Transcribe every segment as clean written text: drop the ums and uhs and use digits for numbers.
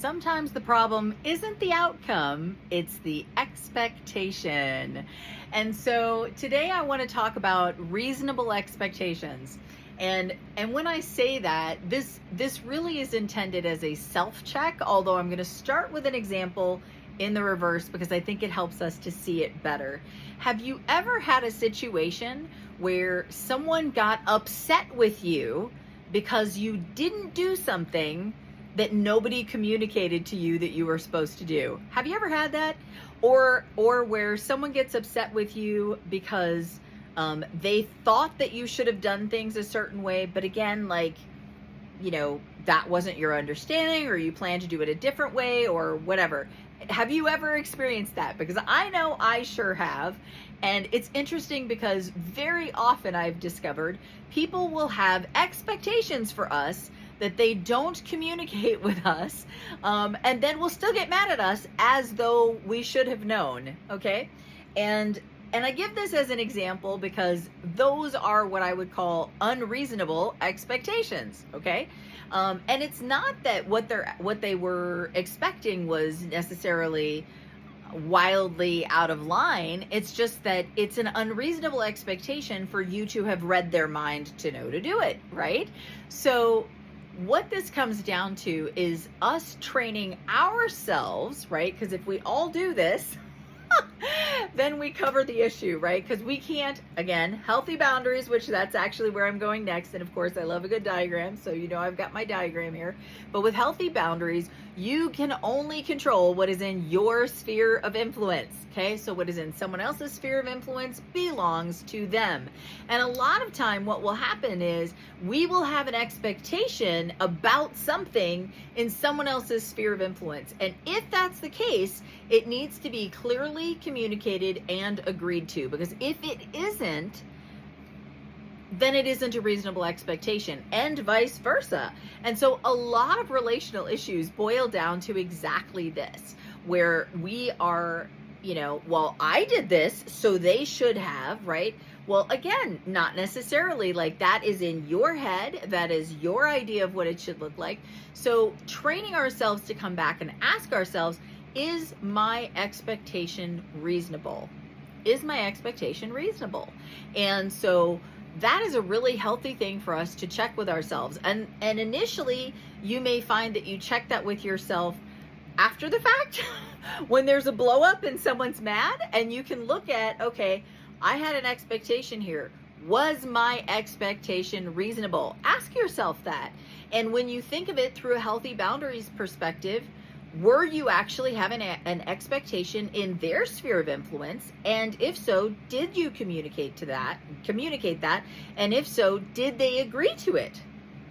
Sometimes the problem isn't the outcome, it's the expectation. And so today I want to talk about reasonable expectations. And when I say that, this really is intended as a self-check, although I'm going to start with an example in the reverse because I think it helps us to see it better. Have you ever had a situation where someone got upset with you because you didn't do something that nobody communicated to you that you were supposed to do? Have you ever had that? Or where someone gets upset with you because they thought that you should have done things a certain way, but again, that wasn't your understanding, or you plan to do it a different way or whatever. Have you ever experienced that? Because I know I sure have. And it's interesting because very often I've discovered people will have expectations for us that they don't communicate with us, and then will still get mad at us as though we should have known, okay? And I give this as an example because those are what I would call unreasonable expectations, okay? And it's not that what they were expecting was necessarily wildly out of line. It's just that it's an unreasonable expectation for you to have read their mind to know to do it, right? So what this comes down to is us training ourselves, right? Because if we all do this, then we cover the issue, right? Because we can't, again, healthy boundaries, which that's actually where I'm going next. And of course, I love a good diagram. So, I've got my diagram here. But with healthy boundaries, you can only control what is in your sphere of influence. Okay. So what is in someone else's sphere of influence belongs to them. And a lot of time, what will happen is we will have an expectation about something in someone else's sphere of influence. And if that's the case, it needs to be clearly communicated and agreed to, because if it isn't, then it isn't a reasonable expectation, and vice versa. And so a lot of relational issues boil down to exactly this, where we are, well, I did this, so they should have, right? Well, again, not necessarily. Like, that is in your head. That is your idea of what it should look like. So training ourselves to come back and ask ourselves, is my expectation reasonable? Is my expectation reasonable? And so that is a really healthy thing for us to check with ourselves. And initially, you may find that you check that with yourself after the fact, when there's a blow up and someone's mad, and you can look at, okay, I had an expectation here. Was my expectation reasonable? Ask yourself that. And when you think of it through a healthy boundaries perspective, were you actually having an expectation in their sphere of influence? And if so, did you communicate that? And if so, did they agree to it?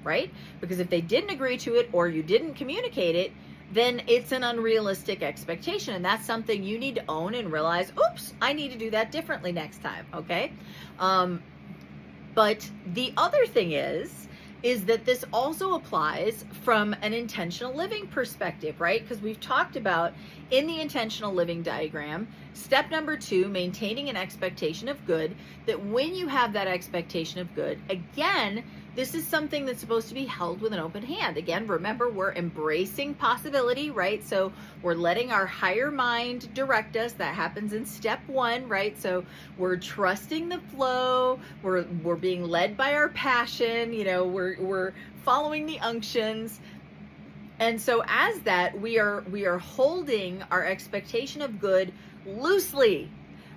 Right? Because if they didn't agree to it, or you didn't communicate it, then it's an unrealistic expectation. And that's something you need to own and realize, oops, I need to do that differently next time. Okay. But the other thing is that this also applies from an intentional living perspective, right? Because we've talked about in the intentional living diagram, step number 2, maintaining an expectation of good, that when you have that expectation of good, again, this is something that's supposed to be held with an open hand. Again, remember, we're embracing possibility, right? So we're letting our higher mind direct us. That happens in step 1, right? So we're trusting the flow. We're being led by our passion. We're following the unctions. And so as that, we are holding our expectation of good loosely.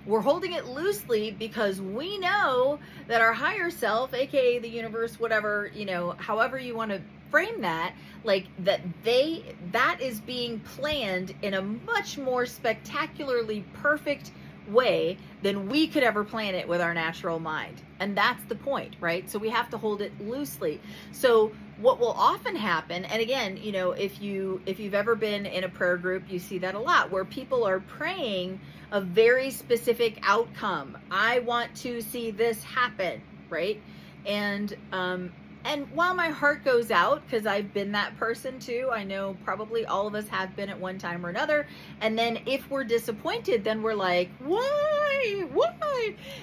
We're holding it loosely because we know that our higher self, aka the universe, whatever, however you want to frame that, like that is being planned in a much more spectacularly perfect way than we could ever plan it with our natural mind. And that's the point, right? So we have to hold it loosely. So what will often happen, and again, if you've ever been in a prayer group, you see that a lot, where people are praying a very specific outcome. I want to see this happen, right? And while my heart goes out, because I've been that person too, I know probably all of us have been at one time or another. And then if we're disappointed, then we're like, why?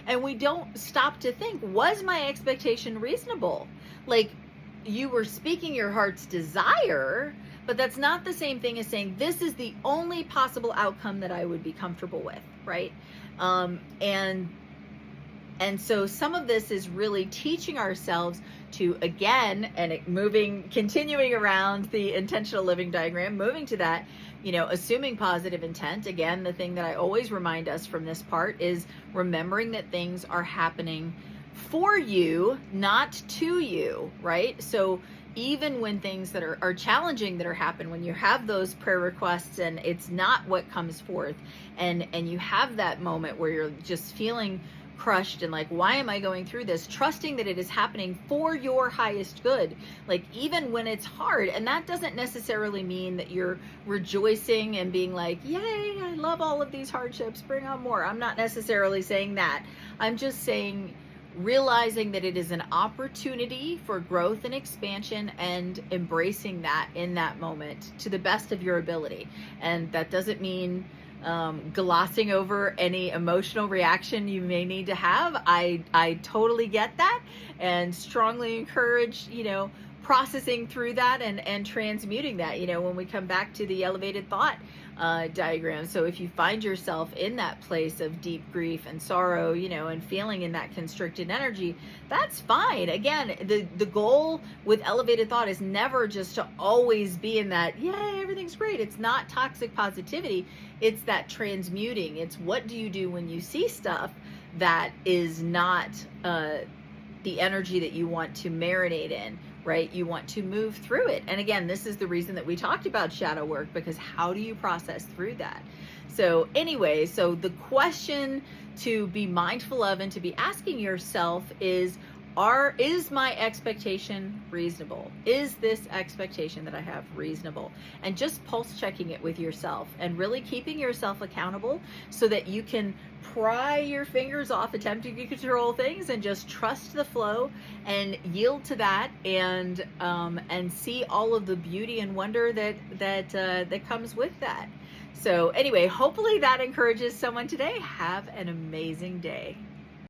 And we don't stop to think, was my expectation reasonable? Like, you were speaking your heart's desire, But that's not the same thing as saying this is the only possible outcome that I would be comfortable with, right? And so some of this is really teaching ourselves to, again, and continuing around the intentional living diagram, moving to that, assuming positive intent. Again, the thing that I always remind us from this part is remembering that things are happening for you, not to you, right? So even when things that are challenging that are happening, when you have those prayer requests and it's not what comes forth, and you have that moment where you're just feeling crushed and like, why am I going through this? Trusting that it is happening for your highest good, like even when it's hard. And that doesn't necessarily mean that you're rejoicing and being like, yay, I love all of these hardships, bring on more. I'm not necessarily saying that. I'm just saying realizing that it is an opportunity for growth and expansion, and embracing that in that moment to the best of your ability. And that doesn't mean glossing over any emotional reaction you may need to have. I totally get that, and strongly encourage, processing through that and transmuting that, when we come back to the elevated thought diagram. So if you find yourself in that place of deep grief and sorrow, and feeling in that constricted energy, that's fine. Again, the goal with elevated thought is never just to always be in that, yay, everything's great. It's not toxic positivity. It's that transmuting. It's what do you do when you see stuff that is not the energy that you want to marinate in, right? You want to move through it. And again, this is the reason that we talked about shadow work, because how do you process through that? So anyway, so the question to be mindful of and to be asking yourself is my expectation reasonable? Is this expectation that I have reasonable? And just pulse checking it with yourself and really keeping yourself accountable so that you can pry your fingers off attempting to control things and just trust the flow and yield to that, and see all of the beauty and wonder that comes with that. So anyway, hopefully that encourages someone today. Have an amazing day.